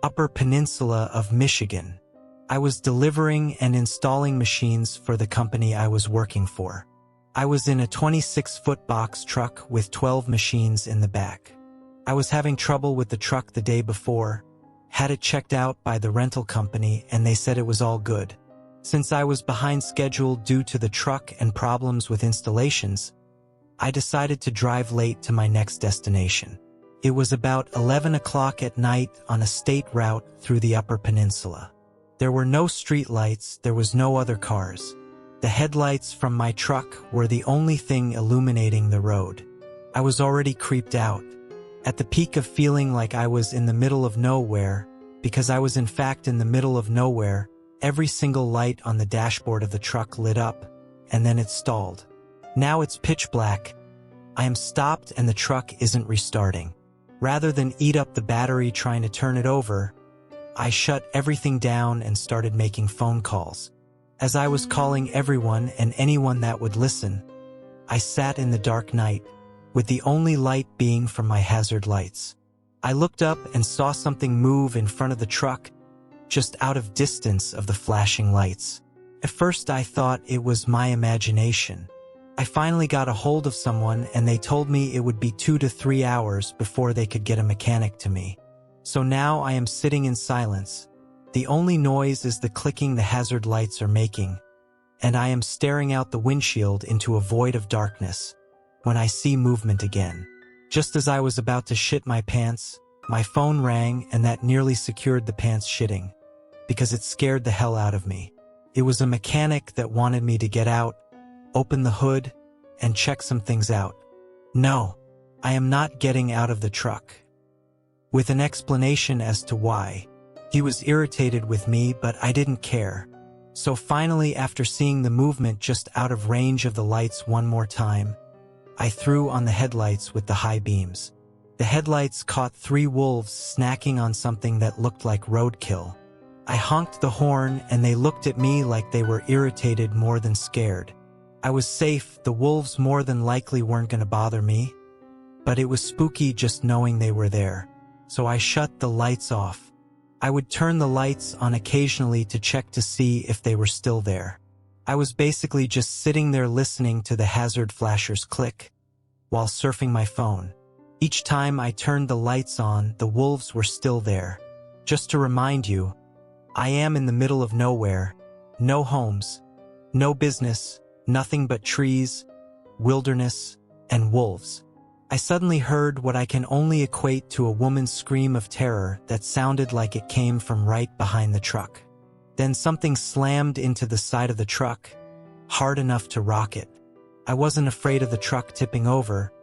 Upper Peninsula of Michigan. I was delivering and installing machines for the company I was working for. I was in a 26-foot box truck with 12 machines in the back. I was having trouble with the truck the day before, had it checked out by the rental company, and they said it was all good. Since I was behind schedule due to the truck and problems with installations, I decided to drive late to my next destination. It was about 11 o'clock at night on a state route through the Upper Peninsula. There were no street lights, there was no other cars. The headlights from my truck were the only thing illuminating the road. I was already creeped out, at the peak of feeling like I was in the middle of nowhere, because I was in fact in the middle of nowhere. Every single light on the dashboard of the truck lit up, and then it stalled. Now it's pitch black. I am stopped and the truck isn't restarting. Rather than eat up the battery trying to turn it over, I shut everything down and started making phone calls. As I was calling everyone and anyone that would listen, I sat in the dark night, with the only light being from my hazard lights. I looked up and saw something move in front of the truck, just out of distance of the flashing lights. At first I thought it was my imagination. I finally got a hold of someone and they told me it would be 2 to 3 hours before they could get a mechanic to me. So now I am sitting in silence. The only noise is the clicking the hazard lights are making, and I am staring out the windshield into a void of darkness when I see movement again. Just as I was about to shit my pants, my phone rang, and that nearly secured the pants shitting, because it scared the hell out of me. It was a mechanic that wanted me to get out, open the hood, and check some things out. No, I am not getting out of the truck. With an explanation as to why. He was irritated with me, but I didn't care. So finally, after seeing the movement just out of range of the lights one more time, I threw on the headlights with the high beams. The headlights caught 3 wolves snacking on something that looked like roadkill. I honked the horn and they looked at me like they were irritated more than scared. I was safe, the wolves more than likely weren't gonna bother me, but it was spooky just knowing they were there. So I shut the lights off. I would turn the lights on occasionally to check to see if they were still there. I was basically just sitting there listening to the hazard flashers click while surfing my phone. Each time I turned the lights on, the wolves were still there. Just to remind you, I am in the middle of nowhere, no homes, no business, nothing but trees, wilderness, and wolves. I suddenly heard what I can only equate to a woman's scream of terror that sounded like it came from right behind the truck. Then something slammed into the side of the truck, hard enough to rock it. I wasn't afraid of the truck tipping over,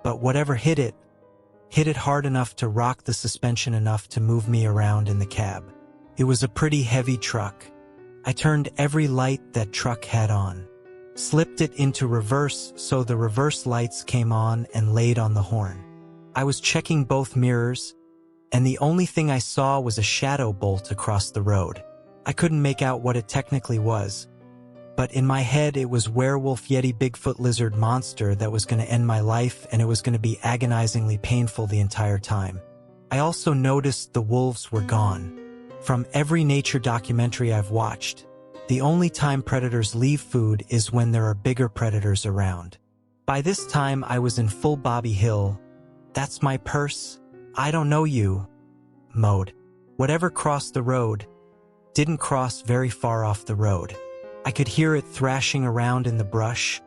but whatever hit it hard enough to rock the suspension enough to move me around in the cab. It was a pretty heavy truck. I turned every light that truck had on, slipped it into reverse so the reverse lights came on, and laid on the horn. I was checking both mirrors, and the only thing I saw was a shadow bolt across the road. I couldn't make out what it technically was, but in my head it was werewolf yeti Bigfoot lizard monster that was going to end my life, and it was going to be agonizingly painful the entire time. I also noticed the wolves were gone. From every nature documentary I've watched, the only time predators leave food is when there are bigger predators around. By this time I was in full Bobby Hill, "That's my purse, I don't know you" mode. Whatever crossed the road didn't cross very far off the road. I could hear it thrashing around in the brush,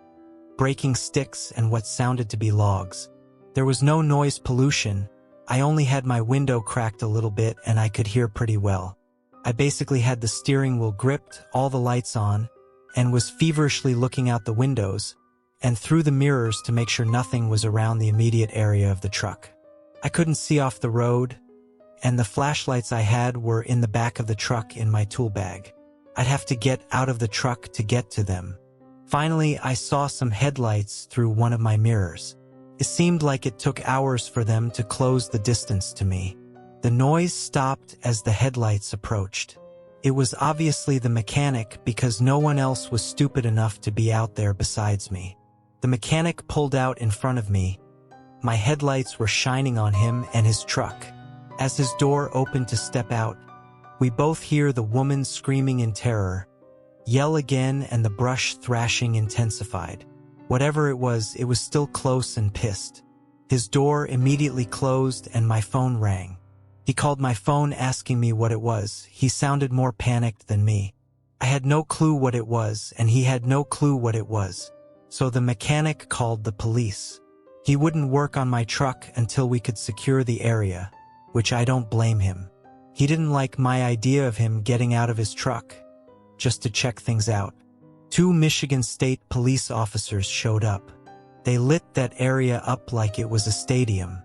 breaking sticks and what sounded to be logs. There was no noise pollution. I only had my window cracked a little bit and I could hear pretty well. I basically had the steering wheel gripped, all the lights on, and was feverishly looking out the windows and through the mirrors to make sure nothing was around the immediate area of the truck. I couldn't see off the road, and the flashlights I had were in the back of the truck in my tool bag. I'd have to get out of the truck to get to them. Finally, I saw some headlights through one of my mirrors. It seemed like it took hours for them to close the distance to me. The noise stopped as the headlights approached. It was obviously the mechanic because no one else was stupid enough to be out there besides me. The mechanic pulled out in front of me. My headlights were shining on him and his truck. As his door opened to step out, we both hear the woman screaming in terror, yell again, and the brush thrashing intensified. Whatever it was still close and pissed. His door immediately closed and my phone rang. He called my phone asking me what it was. He sounded more panicked than me. I had no clue what it was, and he had no clue what it was. So the mechanic called the police. He wouldn't work on my truck until we could secure the area, which I don't blame him. He didn't like my idea of him getting out of his truck, just to check things out. 2 Michigan State police officers showed up. They lit that area up like it was a stadium.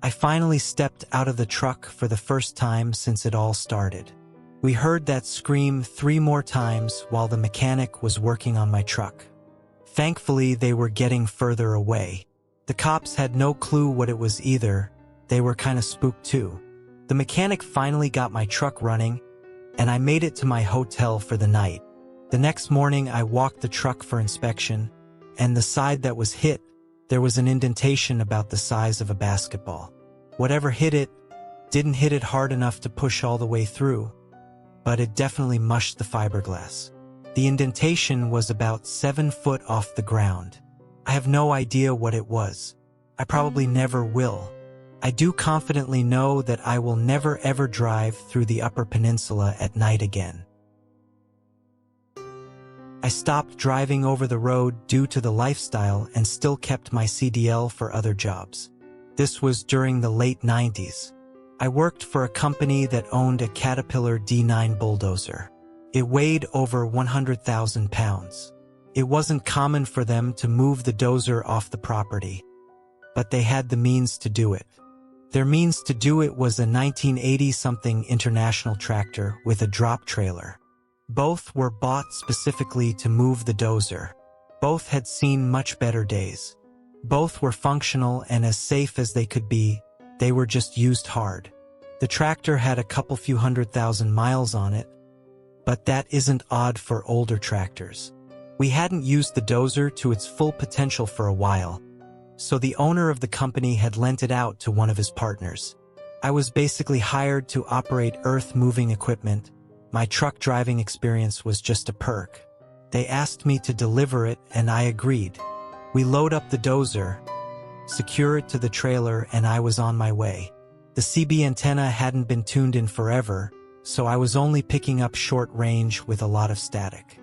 I finally stepped out of the truck for the first time since it all started. We heard that scream 3 more times while the mechanic was working on my truck. Thankfully, they were getting further away. The cops had no clue what it was either. They were kinda spooked too. The mechanic finally got my truck running, and I made it to my hotel for the night. The next morning, I walked the truck for inspection, and the side that was hit, there was an indentation about the size of a basketball. Whatever hit it, didn't hit it hard enough to push all the way through, but it definitely mushed the fiberglass. The indentation was about 7 foot off the ground. I have no idea what it was. I probably never will. I do confidently know that I will never ever drive through the Upper Peninsula at night again. I stopped driving over the road due to the lifestyle and still kept my CDL for other jobs. This was during the late 90s. I worked for a company that owned a Caterpillar D9 bulldozer. It weighed over 100,000 pounds. It wasn't common for them to move the dozer off the property, but they had the means to do it. Their means to do it was a 1980-something International tractor with a drop trailer. Both were bought specifically to move the dozer. Both had seen much better days. Both were functional and as safe as they could be. They were just used hard. The tractor had a couple few 100,000 miles on it, but that isn't odd for older tractors. We hadn't used the dozer to its full potential for a while, so the owner of the company had lent it out to one of his partners. I was basically hired to operate earth-moving equipment. My truck driving experience was just a perk. They asked me to deliver it, and I agreed. We load up the dozer, secure it to the trailer, and I was on my way. The CB antenna hadn't been tuned in forever, so I was only picking up short range with a lot of static.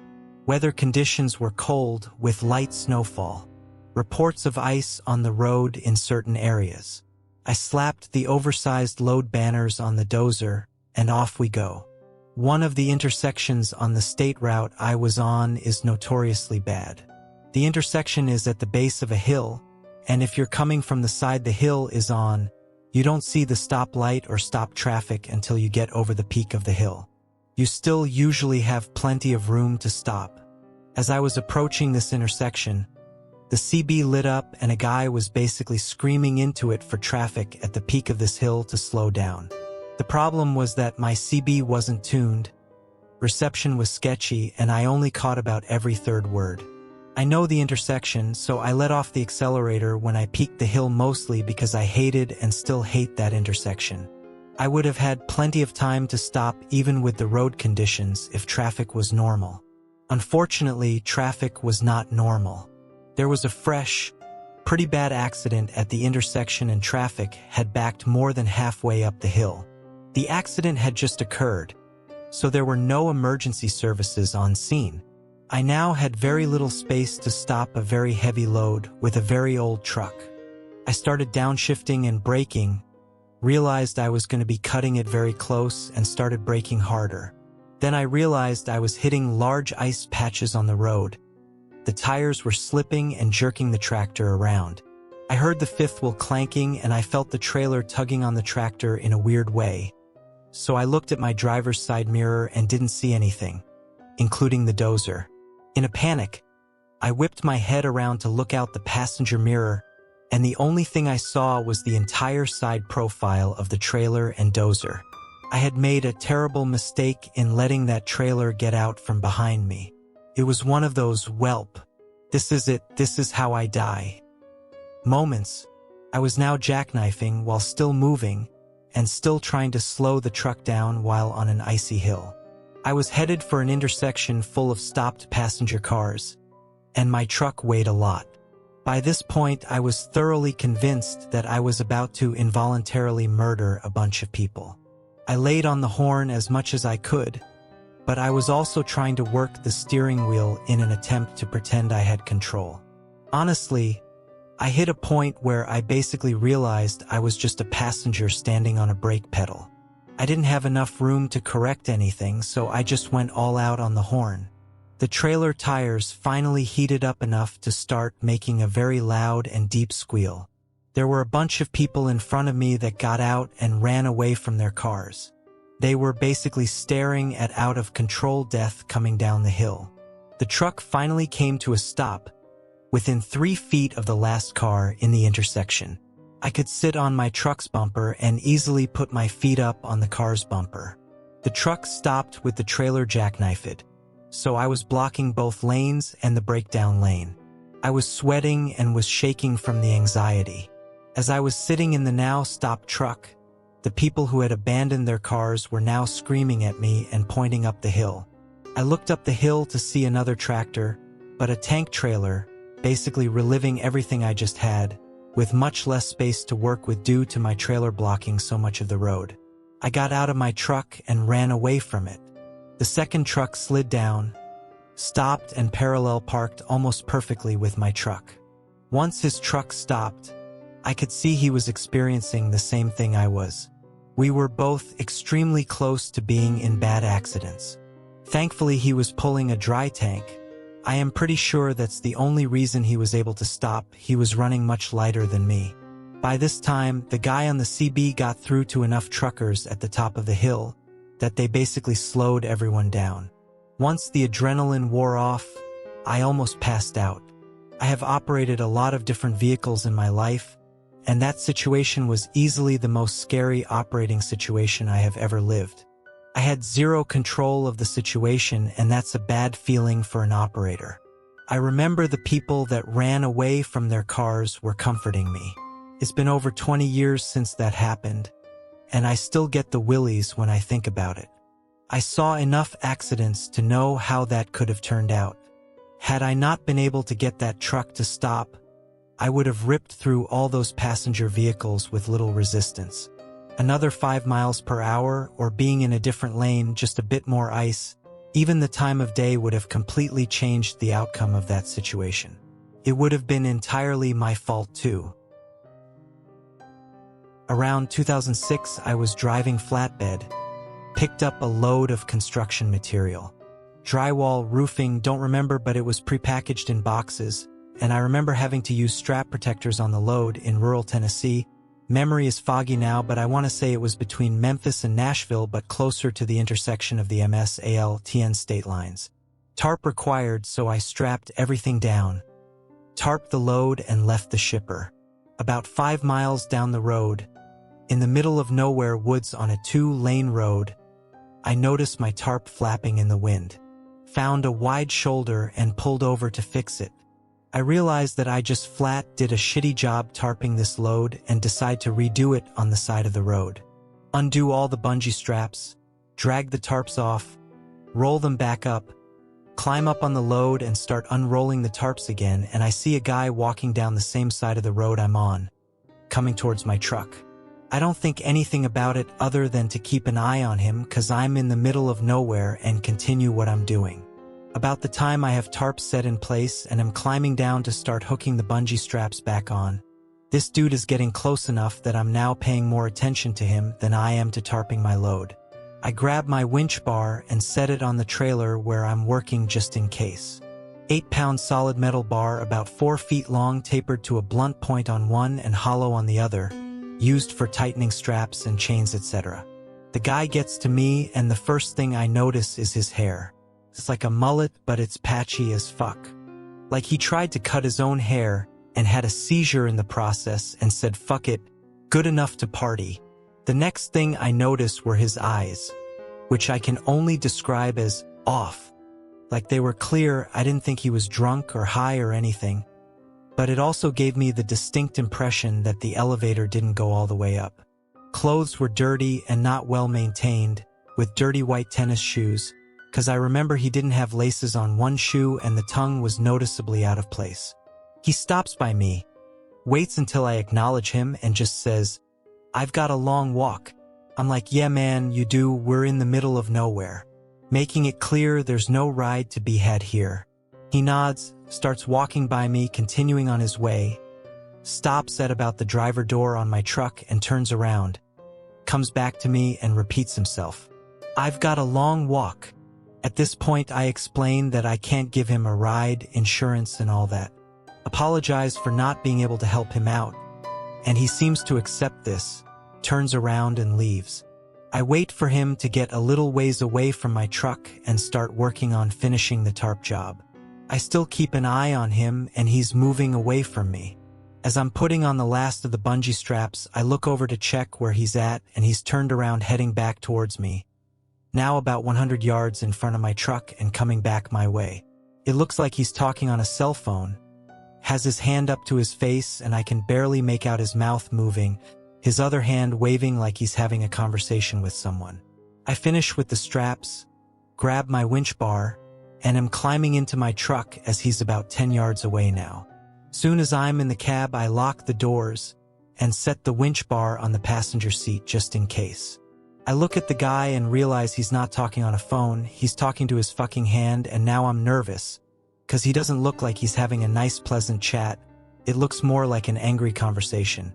Weather conditions were cold with light snowfall. Reports of ice on the road in certain areas. I slapped the oversized load banners on the dozer, and off we go. One of the intersections on the state route I was on is notoriously bad. The intersection is at the base of a hill, and if you're coming from the side the hill is on, you don't see the stoplight or stop traffic until you get over the peak of the hill. You still usually have plenty of room to stop. As I was approaching this intersection, the CB lit up and a guy was basically screaming into it for traffic at the peak of this hill to slow down. The problem was that my CB wasn't tuned, reception was sketchy, and I only caught about every third word. I know the intersection, so I let off the accelerator when I peaked the hill, mostly because I hated and still hate that intersection. I would have had plenty of time to stop even with the road conditions if traffic was normal. Unfortunately, traffic was not normal. There was a fresh, pretty bad accident at the intersection and traffic had backed more than halfway up the hill. The accident had just occurred, so there were no emergency services on scene. I now had very little space to stop a very heavy load with a very old truck. I started downshifting and braking, realized I was going to be cutting it very close, and started braking harder. Then I realized I was hitting large ice patches on the road. The tires were slipping and jerking the tractor around. I heard the fifth wheel clanking and I felt the trailer tugging on the tractor in a weird way. So I looked at my driver's side mirror and didn't see anything, including the dozer. In a panic, I whipped my head around to look out the passenger mirror, and the only thing I saw was the entire side profile of the trailer and dozer. I had made a terrible mistake in letting that trailer get out from behind me. It was one of those "whelp, this is it, this is how I die" moments. I was now jackknifing while still moving, and still trying to slow the truck down while on an icy hill. I was headed for an intersection full of stopped passenger cars, and my truck weighed a lot. By this point, I was thoroughly convinced that I was about to involuntarily murder a bunch of people. I laid on the horn as much as I could, but I was also trying to work the steering wheel in an attempt to pretend I had control. Honestly, I hit a point where I basically realized I was just a passenger standing on a brake pedal. I didn't have enough room to correct anything, so I just went all out on the horn. The trailer tires finally heated up enough to start making a very loud and deep squeal. There were a bunch of people in front of me that got out and ran away from their cars. They were basically staring at out-of-control death coming down the hill. The truck finally came to a stop, within 3 feet of the last car in the intersection. I could sit on my truck's bumper and easily put my feet up on the car's bumper. The truck stopped with the trailer jackknifed, so I was blocking both lanes and the breakdown lane. I was sweating and was shaking from the anxiety. As I was sitting in the now stopped truck, the people who had abandoned their cars were now screaming at me and pointing up the hill. I looked up the hill to see another tractor, but a tank trailer, basically reliving everything I just had, with much less space to work with due to my trailer blocking so much of the road. I got out of my truck and ran away from it. The second truck slid down, stopped and parallel parked almost perfectly with my truck. Once his truck stopped, I could see he was experiencing the same thing I was. We were both extremely close to being in bad accidents. Thankfully, he was pulling a dry tank. I am pretty sure that's the only reason he was able to stop. He was running much lighter than me. By this time, the guy on the CB got through to enough truckers at the top of the hill that they basically slowed everyone down. Once the adrenaline wore off, I almost passed out. I have operated a lot of different vehicles in my life, and that situation was easily the most scary operating situation I have ever lived. I had zero control of the situation, and that's a bad feeling for an operator. I remember the people that ran away from their cars were comforting me. It's been over 20 years since that happened, and I still get the willies when I think about it. I saw enough accidents to know how that could have turned out. Had I not been able to get that truck to stop, I would have ripped through all those passenger vehicles with little resistance. Another 5 miles per hour, or being in a different lane, just a bit more ice, even the time of day would have completely changed the outcome of that situation. It would have been entirely my fault too. Around 2006, I was driving flatbed, picked up a load of construction material. Drywall, roofing, don't remember, but it was prepackaged in boxes, and I remember having to use strap protectors on the load in rural Tennessee. Memory is foggy now, but I want to say it was between Memphis and Nashville, but closer to the intersection of the MS-AL-TN state lines. Tarp required, so I strapped everything down, tarped the load, and left the shipper. About 5 miles down the road, in the middle of nowhere woods on a 2-lane road, I noticed my tarp flapping in the wind. Found a wide shoulder and pulled over to fix it. I realized that I just flat did a shitty job tarping this load and decide to redo it on the side of the road. Undo all the bungee straps, drag the tarps off, roll them back up, climb up on the load and start unrolling the tarps again, and I see a guy walking down the same side of the road I'm on, coming towards my truck. I don't think anything about it other than to keep an eye on him because I'm in the middle of nowhere and continue what I'm doing. About the time I have tarps set in place and am climbing down to start hooking the bungee straps back on, this dude is getting close enough that I'm now paying more attention to him than I am to tarping my load. I grab my winch bar and set it on the trailer where I'm working just in case. 8-pound solid metal bar about 4 feet long, tapered to a blunt point on one and hollow on the other, used for tightening straps and chains, etc. The guy gets to me and the first thing I notice is his hair. It's like a mullet, but it's patchy as fuck. Like he tried to cut his own hair and had a seizure in the process and said, "Fuck it, good enough to party." The next thing I noticed were his eyes, which I can only describe as off. Like they were clear. I didn't think he was drunk or high or anything, but it also gave me the distinct impression that the elevator didn't go all the way up. clothes were dirty and not well maintained, with dirty white tennis shoes, because I remember he didn't have laces on one shoe and the tongue was noticeably out of place. He stops by me, waits until I acknowledge him, and just says, "I've got a long walk." I'm like, "Yeah man, you do, we're in the middle of nowhere." Making it clear there's no ride to be had here. He nods, starts walking by me, continuing on his way, stops at about the driver door on my truck and turns around, comes back to me and repeats himself. "I've got a long walk." At this point I explain that I can't give him a ride, insurance and all that. Apologize for not being able to help him out, and he seems to accept this, turns around and leaves. I wait for him to get a little ways away from my truck and start working on finishing the tarp job. I still keep an eye on him and he's moving away from me. As I'm putting on the last of the bungee straps, I look over to check where he's at and he's turned around heading back towards me. Now about 100 yards in front of my truck and coming back my way. It looks like he's talking on a cell phone, has his hand up to his face and I can barely make out his mouth moving, his other hand waving like he's having a conversation with someone. I finish with the straps, grab my winch bar, and am climbing into my truck as he's about 10 yards away now. Soon as I'm in the cab, I lock the doors and set the winch bar on the passenger seat just in case. I look at the guy and realize he's not talking on a phone, he's talking to his fucking hand, and now I'm nervous, because he doesn't look like he's having a nice pleasant chat. It looks more like an angry conversation.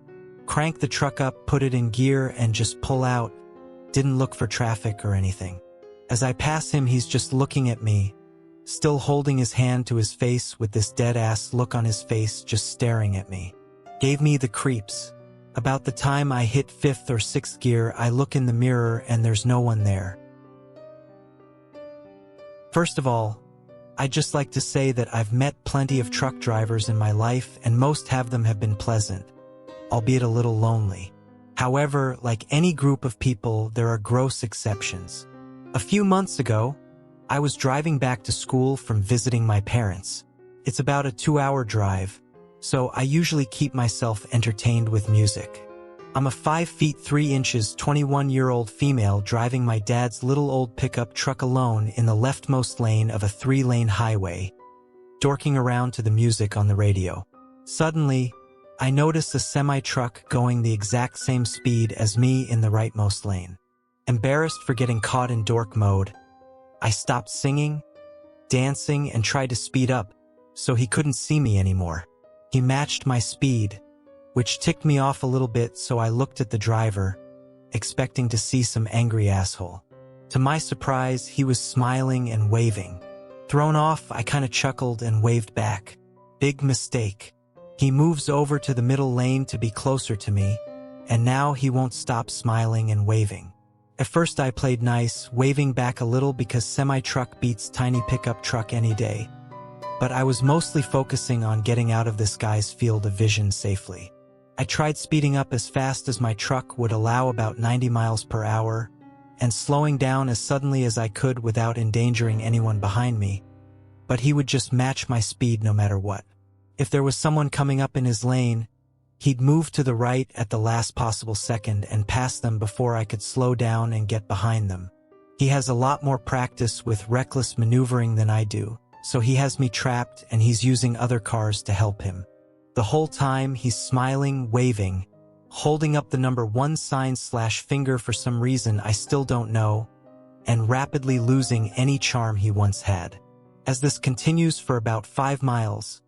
Crank the truck up, put it in gear, and just pull out. Didn't look for traffic or anything. As I pass him, he's just looking at me, still holding his hand to his face with this dead-ass look on his face, just staring at me. Gave me the creeps. About the time I hit 5th or 6th gear, I look in the mirror and there's no one there. First of all, I'd just like to say that I've met plenty of truck drivers in my life and most have them have been pleasant, albeit a little lonely. However, like any group of people, there are gross exceptions. A few months ago, I was driving back to school from visiting my parents. It's about a 2-hour drive, so I usually keep myself entertained with music. I'm a 5 feet 3 inches, 21-year-old female driving my dad's little old pickup truck alone in the leftmost lane of a 3-lane highway, dorking around to the music on the radio. Suddenly, I notice a semi-truck going the exact same speed as me in the rightmost lane. Embarrassed for getting caught in dork mode, I stopped singing, dancing, and tried to speed up, so he couldn't see me anymore. He matched my speed, which ticked me off a little bit, so I looked at the driver, expecting to see some angry asshole. To my surprise, he was smiling and waving. Thrown off, I kinda chuckled and waved back. Big mistake. He moves over to the middle lane to be closer to me, and now he won't stop smiling and waving. At first I played nice, waving back a little because semi-truck beats tiny pickup truck any day. But I was mostly focusing on getting out of this guy's field of vision safely. I tried speeding up as fast as my truck would allow, about 90 miles per hour, and slowing down as suddenly as I could without endangering anyone behind me. But he would just match my speed no matter what. If there was someone coming up in his lane, he'd move to the right at the last possible second and pass them before I could slow down and get behind them. He has a lot more practice with reckless maneuvering than I do, so he has me trapped and he's using other cars to help him. The whole time he's smiling, waving, holding up the number 1 sign/finger for some reason I still don't know, and rapidly losing any charm he once had. As this continues for about 5 miles,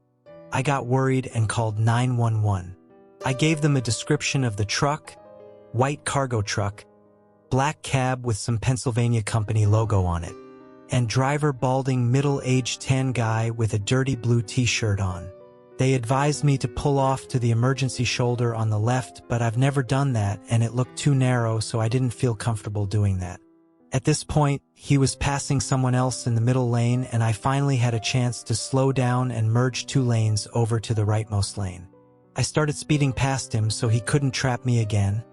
I got worried and called 911. I gave them a description of the truck, white cargo truck, black cab with some Pennsylvania company logo on it, and driver balding middle-aged tan guy with a dirty blue t-shirt on. They advised me to pull off to the emergency shoulder on the left, but I've never done that and it looked too narrow, so I didn't feel comfortable doing that. At this point, he was passing someone else in the middle lane and I finally had a chance to slow down and merge 2 lanes over to the rightmost lane. I started speeding past him so he couldn't trap me again,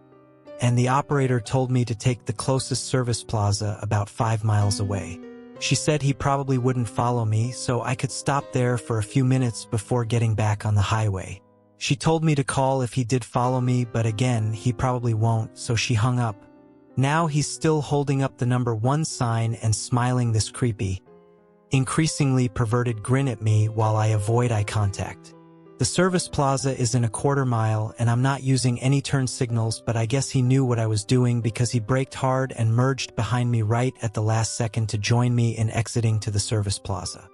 and the operator told me to take the closest service plaza about 5 miles away. She said he probably wouldn't follow me, so I could stop there for a few minutes before getting back on the highway. She told me to call if he did follow me, but again, he probably won't, so she hung up. Now he's still holding up the number 1 sign and smiling this creepy, increasingly perverted grin at me while I avoid eye contact. The service plaza is in a quarter mile and I'm not using any turn signals, but I guess he knew what I was doing because he braked hard and merged behind me right at the last second to join me in exiting to the service plaza.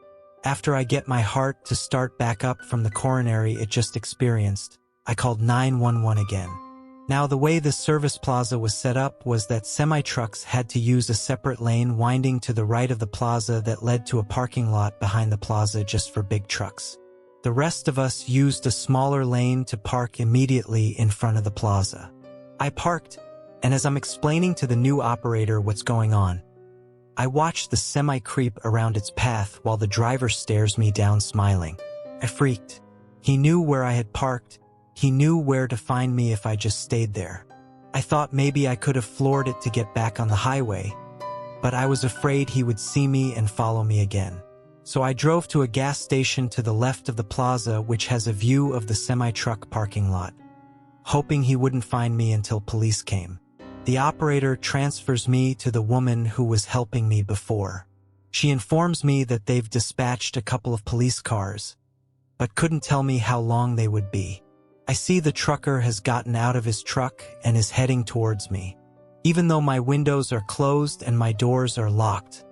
After I get my heart to start back up from the coronary it just experienced, I called 911 again. Now the way the service plaza was set up was that semi-trucks had to use a separate lane winding to the right of the plaza that led to a parking lot behind the plaza just for big trucks. The rest of us used a smaller lane to park immediately in front of the plaza. I parked, and as I'm explaining to the new operator what's going on, I watch the semi creep around its path while the driver stares me down smiling. I freaked. He knew where I had parked. He knew where to find me if I just stayed there. I thought maybe I could have floored it to get back on the highway, but I was afraid he would see me and follow me again. So I drove to a gas station to the left of the plaza which has a view of the semi-truck parking lot, hoping he wouldn't find me until police came. The operator transfers me to the woman who was helping me before. She informs me that they've dispatched a couple of police cars, but couldn't tell me how long they would be. I see the trucker has gotten out of his truck and is heading towards me. Even though my windows are closed and my doors are locked,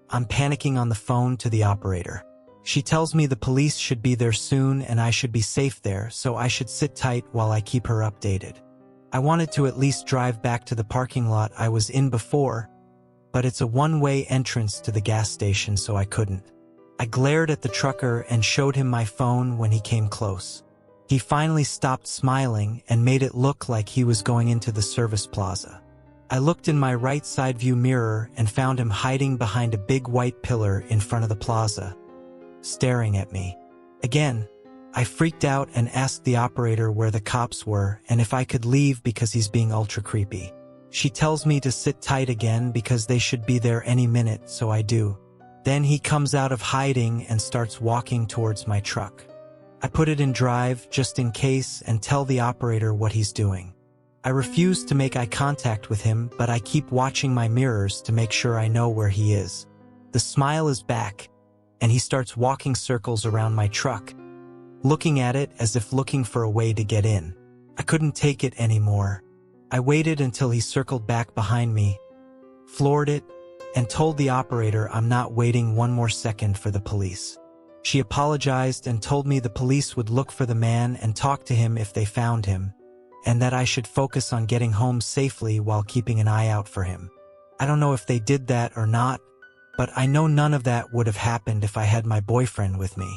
I'm panicking on the phone to the operator. She tells me the police should be there soon and I should be safe there, so I should sit tight while I keep her updated. I wanted to at least drive back to the parking lot I was in before, but it's a one-way entrance to the gas station, so I couldn't. I glared at the trucker and showed him my phone when he came close. He finally stopped smiling and made it look like he was going into the service plaza. I looked in my right side view mirror and found him hiding behind a big white pillar in front of the plaza, staring at me. Again, I freaked out and asked the operator where the cops were and if I could leave because he's being ultra creepy. She tells me to sit tight again because they should be there any minute, so I do. Then he comes out of hiding and starts walking towards my truck. I put it in drive just in case and tell the operator what he's doing. I refuse to make eye contact with him, but I keep watching my mirrors to make sure I know where he is. The smile is back, and he starts walking circles around my truck, looking at it as if looking for a way to get in. I couldn't take it anymore. I waited until he circled back behind me, floored it, and told the operator I'm not waiting one more second for the police. She apologized and told me the police would look for the man and talk to him if they found him, and that I should focus on getting home safely while keeping an eye out for him. I don't know if they did that or not, but I know none of that would have happened if I had my boyfriend with me.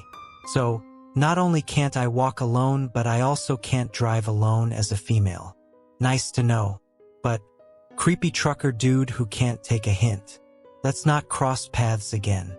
So, not only can't I walk alone, but I also can't drive alone as a female. Nice to know. But, creepy trucker dude who can't take a hint. Let's not cross paths again.